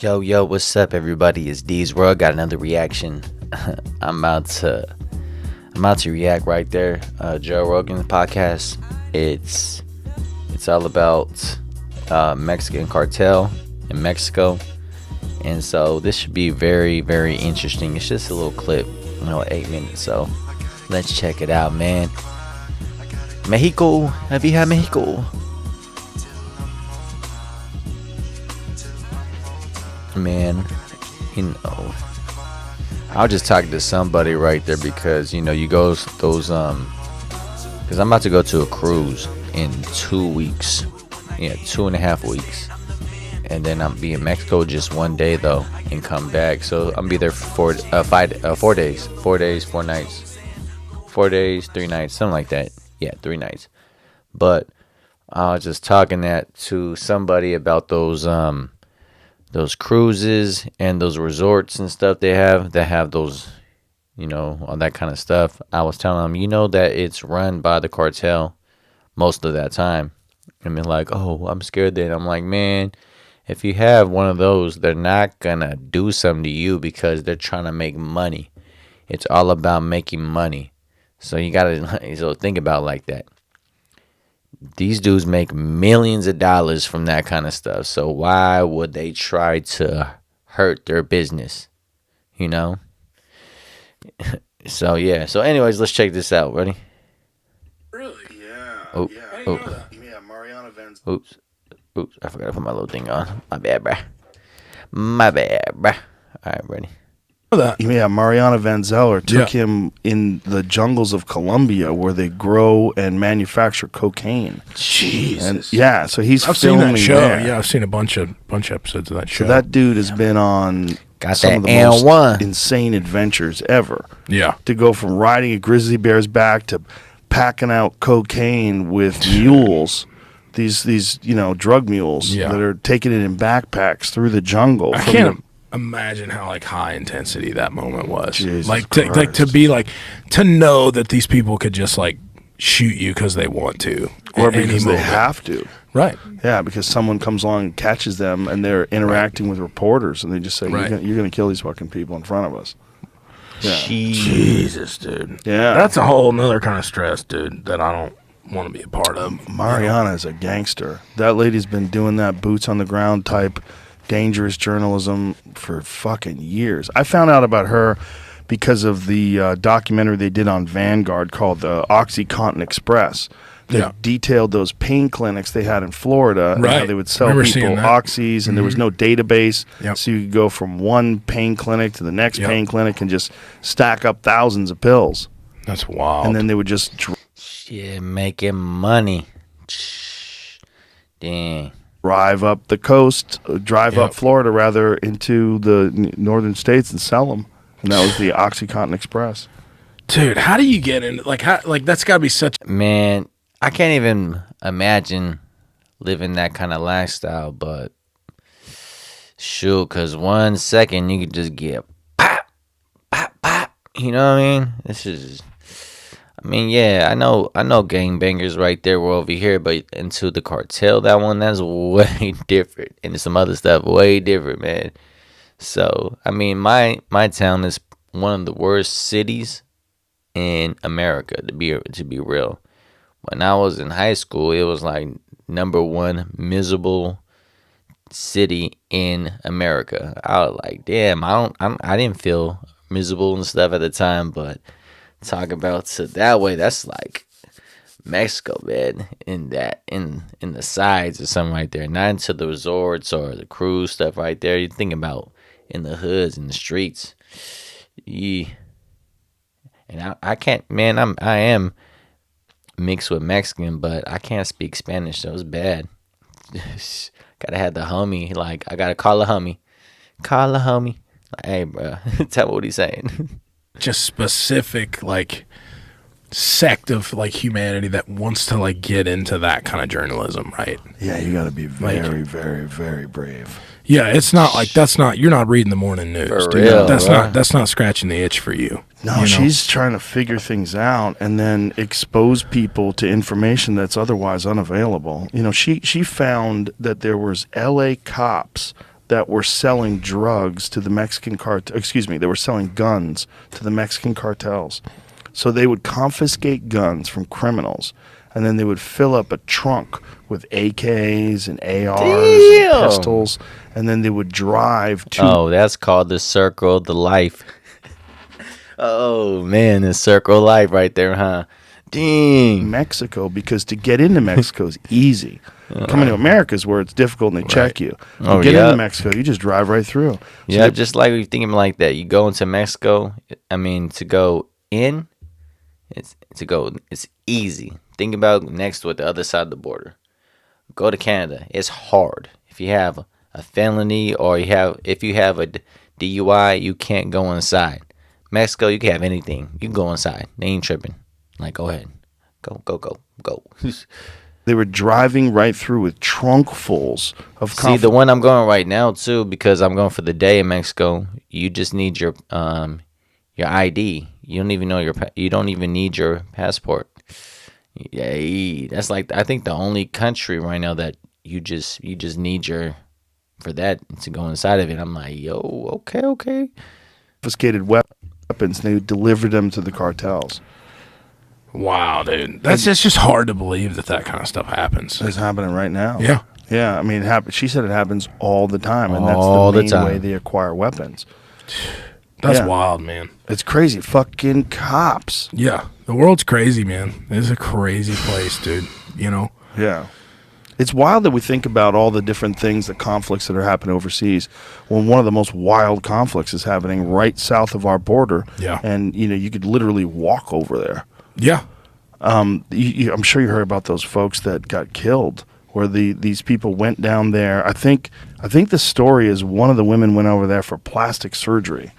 Yo, what's up, everybody? It's D's World. Got another reaction. I'm about to react right there. Joe Rogan podcast. It's all about Mexican cartel in Mexico, and so this should be very, very interesting. It's just a little clip, 8 minutes. So let's check it out, man. Mexico, have you had Mexico? Man, I was just talking to somebody right there because you go those because I'm about to go to a cruise in 2 weeks, 2.5 weeks, and then I'm be in Mexico just one day though and come back. So I'm be there for 4 days, 4 days, 4 nights, 4 days, 3 nights, something like that. Yeah, 3 nights. But I was just talking to somebody about those cruises and those resorts and stuff they have that have those, all that kind of stuff. I was telling them, that it's run by the cartel most of that time. I mean, like, oh, I'm scared that. I'm like, man, if you have one of those, they're not gonna do something to you because they're trying to make money. It's all about making money. So you gotta think about it like that. These dudes make millions of dollars from that kind of stuff. So why would they try to hurt their business? So yeah. So anyways, let's check this out. Ready? Really? Yeah. Oh, Yeah. Yeah. Mariana Vans. Oops. I forgot to put my little thing on. My bad, bruh. All right, ready. Yeah, Mariana Van Zeller took him in the jungles of Colombia where they grow and manufacture cocaine. Jesus. And so he's I've seen filming that show. there. Yeah, I've seen a bunch of episodes of that show. So that dude has been on Got some that of the N1. most insane adventures ever. Yeah. To go from riding a grizzly bear's back to packing out cocaine with mules. These drug mules that are taking it in backpacks through the jungle. I can't imagine how high intensity that moment was. Jesus To know that these people could just shoot you because they want to, or because they have to. Right. Yeah, because someone comes along and catches them, and they're interacting with reporters, and they just say, "You're going to kill these fucking people in front of us." Yeah. Jesus, dude. Yeah, that's a whole nother kind of stress, dude, that I don't want to be a part of. Mariana is a gangster. That lady's been doing that boots on the ground type dangerous journalism for fucking years. I found out about her because of the documentary they did on Vanguard called the OxyContin Express. They detailed those pain clinics they had in Florida and how they would sell people oxys, and there was no database, so you could go from one pain clinic to the next pain clinic and just stack up thousands of pills. That's wild. And then they would just making money. Dang. Drive up the coast, up Florida rather, into the northern states and sell them. And that was the OxyContin Express. Dude, how do you get into that's got to be such... Man, I can't even imagine living that kind of lifestyle, but shoot, because 1 second you could just get pop, pop, pop. You know what I mean? I know gangbangers right there were over here, but into the cartel, that's way different. And some other stuff, way different, man. So, my town is one of the worst cities in America, to be real. When I was in high school, it was number one miserable city in America. I was like, damn, I didn't feel miserable and stuff at the time, but talk about that way, that's Mexico, man, in the sides or something right there, not into the resorts or the cruise stuff right there. You think about in the hoods, in the streets. Yeah. And I can't, man, I am mixed with Mexican, but I can't speak Spanish, so it's bad. Gotta have the homie, I gotta call a homie. Hey, bro, tell me what he's saying. Just specific sect of humanity that wants to get into that kind of journalism, right? Yeah, you got to be very, very, very brave. Yeah, it's not you're not reading the morning news. For dude. real, that's not scratching the itch for you. No, she's trying to figure things out and then expose people to information that's otherwise unavailable. She found that there was LA cops that were selling drugs to the Mexican cartel. Excuse me, they were selling guns to the Mexican cartels. So they would confiscate guns from criminals, and then they would fill up a trunk with AKs and ARs and pistols, and then they would drive to. Oh, that's called the circle of the life. Oh man, the circle of life right there, huh? Dang. Mexico, because to get into Mexico is easy. Coming to America is where it's difficult and they check you. Oh, get yeah. into Mexico, you just drive right through. So Yeah, just like you think of it like that. You go into Mexico. I mean, to go in, it's easy. Think about next to it, the other side of the border. Go to Canada. It's hard. If you have a felony or if you have a DUI, you can't go inside. Mexico, you can have anything. You can go inside. They ain't tripping. Like, go ahead. Go. they were driving right through with trunkfuls of See, the one I'm going right now too, because I'm going for the day in Mexico. You just need your ID. You don't even need your passport. Yeah, that's like, I think the only country right now that you just need for that to go inside of it. I'm like, yo, okay. confiscated weapons, and they delivered them to the cartels. Wow, dude. That's just hard to believe that kind of stuff happens. It's happening right now. Yeah. Yeah, I mean, she said it happens all the time, and that's All the the main time. way they acquire weapons. That's Yeah. wild, man. It's crazy. Fucking cops. Yeah. The world's crazy, man. It's a crazy place, dude. You know? Yeah. It's wild that we think about all the different things, the conflicts that are happening overseas, when one of the most wild conflicts is happening right south of our border. Yeah. And, you could literally walk over there. Yeah. I'm sure you heard about those folks that got killed, where these people went down there. I think the story is one of the women went over there for plastic surgery.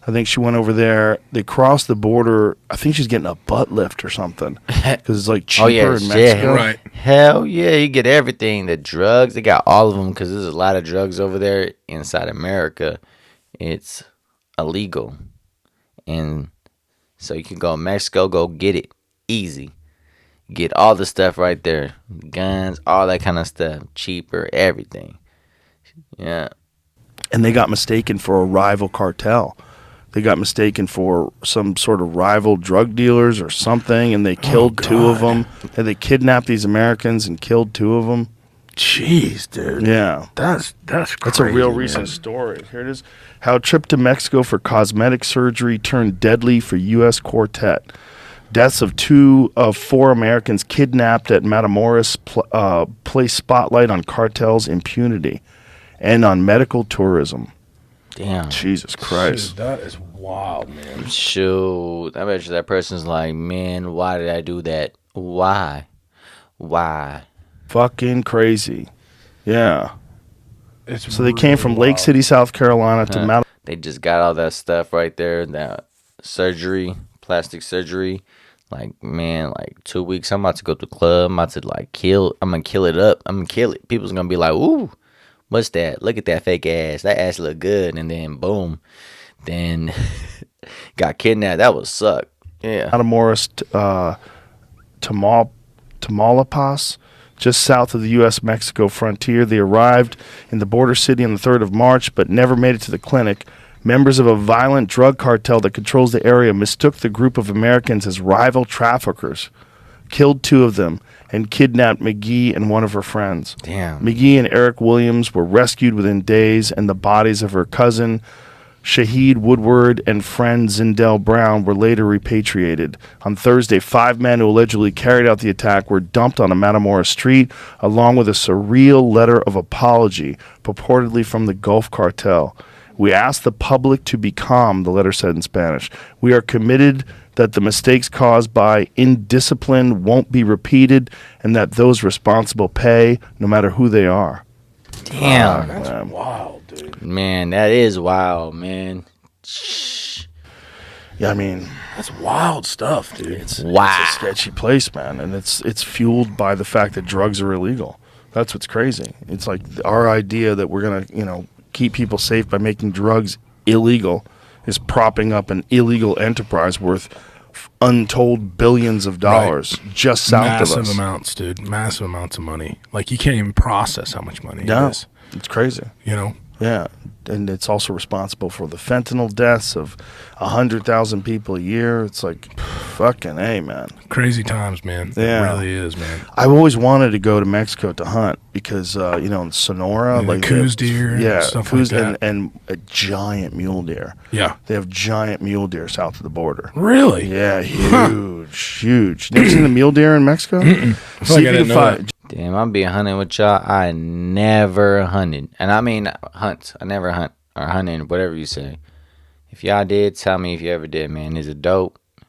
I think she went over there. They crossed the border. I think she's getting a butt lift or something because it's like cheaper in Mexico. Right. Hell yeah, you get everything. The drugs, they got all of them because there's a lot of drugs over there inside America. It's illegal. And so you can go to Mexico, go get it. Easy. Get all the stuff right there. Guns, all that kind of stuff. Cheaper, everything. Yeah. And they got mistaken for a rival cartel. They got mistaken for some sort of rival drug dealers or something, and they killed two of them. And they kidnapped these Americans and killed two of them. Jeez, dude. Yeah. That's crazy. That's a real recent story. Here it is. How a trip to Mexico for cosmetic surgery turned deadly for U.S. quartet. Deaths of 4 Americans kidnapped at Matamoros place spotlight on cartels' impunity and on medical tourism. Damn. Jesus Christ. Dude, that is wild, man. Shoot. I bet you that person's like, man, why did I do that? Why? Fucking crazy. Yeah. It's So they came from Lake City, South Carolina to Matamoros. They just got all that stuff right there. That surgery, plastic surgery. Like, man, like 2 weeks, I'm about to go to the club. I'm about to I'm going to kill it up. I'm going to kill it. People's going to be like, ooh, what's that? Look at that fake ass. That ass look good. And then, boom. Then got kidnapped. That would suck. Yeah. Matamoros, Tamaulipas, just south of the U.S.-Mexico frontier. They arrived in the border city on the 3rd of March, but never made it to the clinic. Members of a violent drug cartel that controls the area mistook the group of Americans as rival traffickers, killed 2 of them, and kidnapped McGee and one of her friends. Damn. McGee and Eric Williams were rescued within days, and the bodies of her cousin, Shaheed Woodward, and friend Zindell Brown were later repatriated. On Thursday, 5 men who allegedly carried out the attack were dumped on a Matamoros street, along with a surreal letter of apology, purportedly from the Gulf Cartel. We ask the public to be calm, the letter said in Spanish. We are committed that the mistakes caused by indiscipline won't be repeated and that those responsible pay, no matter who they are. Damn. That's wild, dude. Man, that is wild, man. Shh. Yeah, I mean, That's wild stuff, dude. it's Wow. a sketchy place, man, and it's fueled by the fact that drugs are illegal. That's what's crazy. It's like our idea that we're gonna, keep people safe by making drugs illegal is propping up an illegal enterprise worth untold billions of dollars just south of us. Massive amounts, dude. Massive amounts of money. Like, you can't even process how much money it No, is. it's crazy. You know? Yeah, and it's also responsible for the fentanyl deaths of 100,000 people a year. It's like, fucking A, man. Crazy times, man. Yeah. It really is, man. I've always wanted to go to Mexico to hunt because, in Sonora, Yeah, like coos deer and stuff like that. and a giant mule deer. Yeah. They have giant mule deer south of the border. Really? Yeah, huge. Never seen a mule deer in Mexico? I feel like I didn't know that. Damn, I'm being hunting with y'all. I never hunted. And I mean hunt. I never hunt or hunting, whatever you say. If y'all did, tell me if you ever did, man. Is it dope? I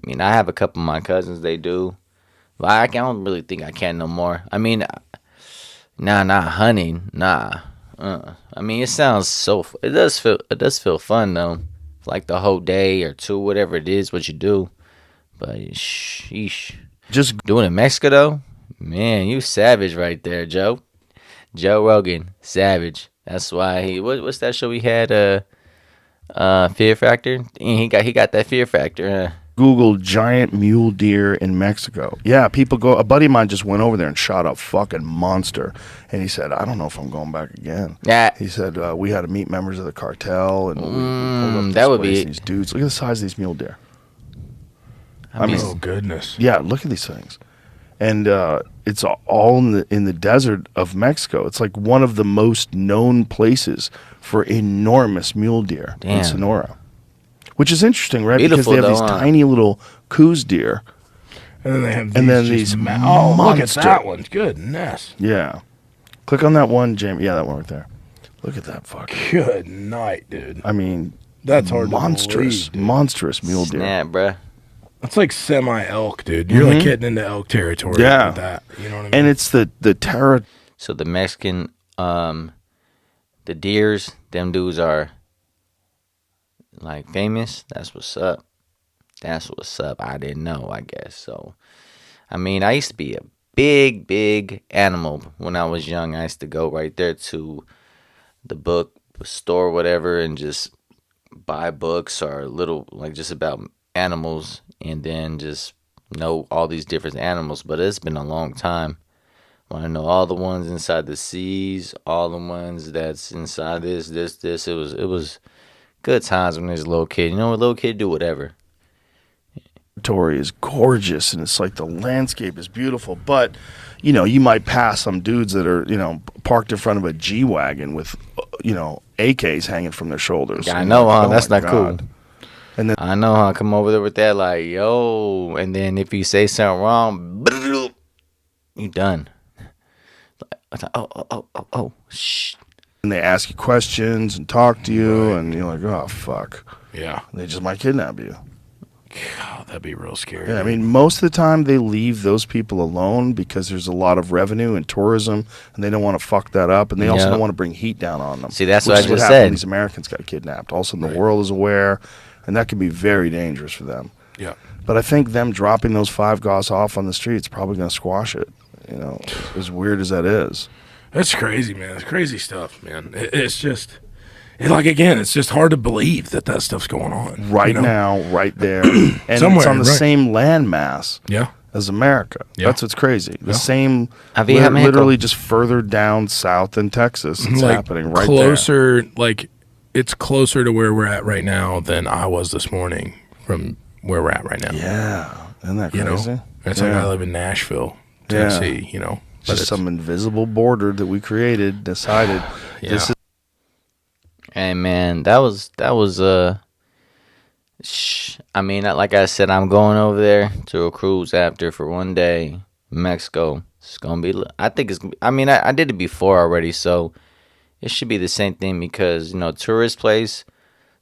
mean, I have a couple of my cousins, they do. But I don't really think I can no more. I mean, nah, not hunting. Nah. I mean, it sounds so, it does feel fun though. Like the whole day or two, whatever it is, what you do. But sheesh. Just Doing it in Mexico though? Man, you savage right there, Joe. Joe Rogan, savage. That's why what's that show he had? Fear Factor. He got that Fear Factor. Google giant mule deer in Mexico. Yeah, people go. A buddy of mine just went over there and shot a fucking monster, and he said, "I don't know if I'm going back again." Yeah, He said we had to meet members of the cartel, and we pulled up that would place, be- and these dudes. Look at the size of these mule deer. I mean, Oh, goodness. Yeah, look at these things, and it's all in the desert of Mexico. It's like one of the most known places for enormous mule deer in Damn. Sonora, which is interesting, right? Beautiful, because they have though, these huh? tiny little coos deer. And then they have these. And then just these oh, look at monster- that one. Goodness. Yeah, click on that one, Jamie. Yeah, that one right there. Look at that fucking. Good night, dude. I mean, That's hard monstrous, to believe, dude. monstrous mule deer. snap, bruh. That's like semi-elk, dude. You're like getting into elk territory Yeah. with that. You know what I mean? And it's the terror. So the Mexican, the deers, them dudes are like famous. That's what's up. That's what's up. I didn't know, I guess. So, I mean, I used to be a big animal when I was young. I used to go right there to the book store, whatever, and just buy books or little, like just about animals, and then just know all these different animals. But it's been a long time. Want to know all the ones inside the seas, all the ones that's inside this. It was good times when I was a little kid. You know, a little kid do whatever. Territory is gorgeous, and it's like the landscape is beautiful. But you might pass some dudes that are parked in front of a G-Wagon with AKs hanging from their shoulders. Yeah, I And know, you're like, huh? oh That's my not God. cool. And then I know, huh? Come over there with that, like, yo. And then if you say something wrong, you done. Like, oh, shh. they ask you questions and talk to you, and you're like, oh fuck, yeah. they just might kidnap you. God, that'd be real scary. Yeah, I mean, most of the time they leave those people alone because there's a lot of revenue and tourism, and they don't want to fuck that up, and they also Yeah. don't want to bring heat down on them. See, that's which what I is just happened when said. these Americans got kidnapped. Also, the world is aware, and that can be very dangerous for them. Yeah. But I think them dropping those 5 gauss off on the street is probably going to squash it. As weird as that is. That's crazy, man. It's crazy stuff, man. It's just, it's just hard to believe that stuff's going on. Right now, right there. And Somewhere, it's on the right. same landmass Yeah. as America. Yeah. That's what's crazy. The Yeah. same, Había Mexico. literally just further down south in Texas. It's happening right closer, like, it's closer to where we're at right now than I was this morning from where we're at right now. there. Yeah. Isn't that You crazy? know? It's like I live in Nashville, Tennessee, It's just some invisible border that we created, decided Yeah. this is Hey, man, that was I mean, like I said, I'm going over there to a cruise after for one day, Mexico. It's gonna be. I think it's. I mean, I did it before already, so it should be the same thing because tourist place,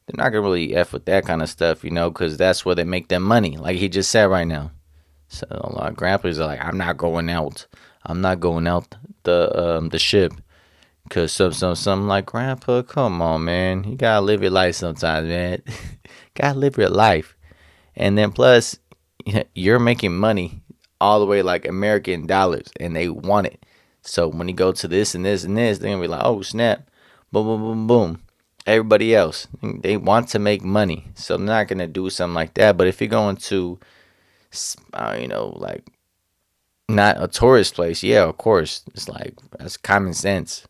they're not gonna really f with that kind of stuff, because that's where they make their money. Like he just said right now. So a lot of grandpas are like, I'm not going out. I'm not going out the ship. Cause some like, Grandpa, come on, man. You gotta live your life sometimes, man. Gotta live your life. And then plus, you're making money all the way like American dollars, and they want it. So when you go to this and this and this, they're gonna be like, oh snap, boom, boom, boom, boom. Everybody else, they want to make money, so they're not gonna do something like that. But if you're going to, like not a tourist place, yeah, of course, it's like that's common sense.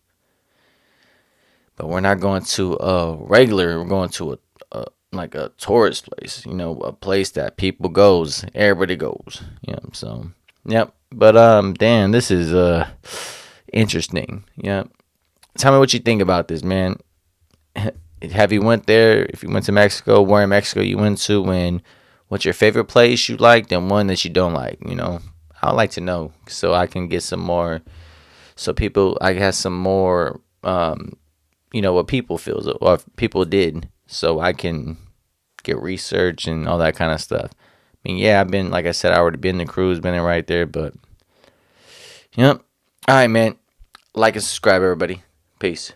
but we're not going to a regular. We're going to a like a tourist place, a place that people goes, everybody goes. So yep. But Dan, this is interesting. Yep. Tell me what you think about this, man. Have you went there? If you went to Mexico, where in Mexico you went to, and what's your favorite place you liked and one that you don't like? I'd like to know so I can get some more. So I have some more. What people feels or if people did, so I can get research and all that kind of stuff. I mean, yeah, I've been, like I said, I already been to cruise, been in right there, but yep. All right, man. Like and subscribe, everybody. Peace.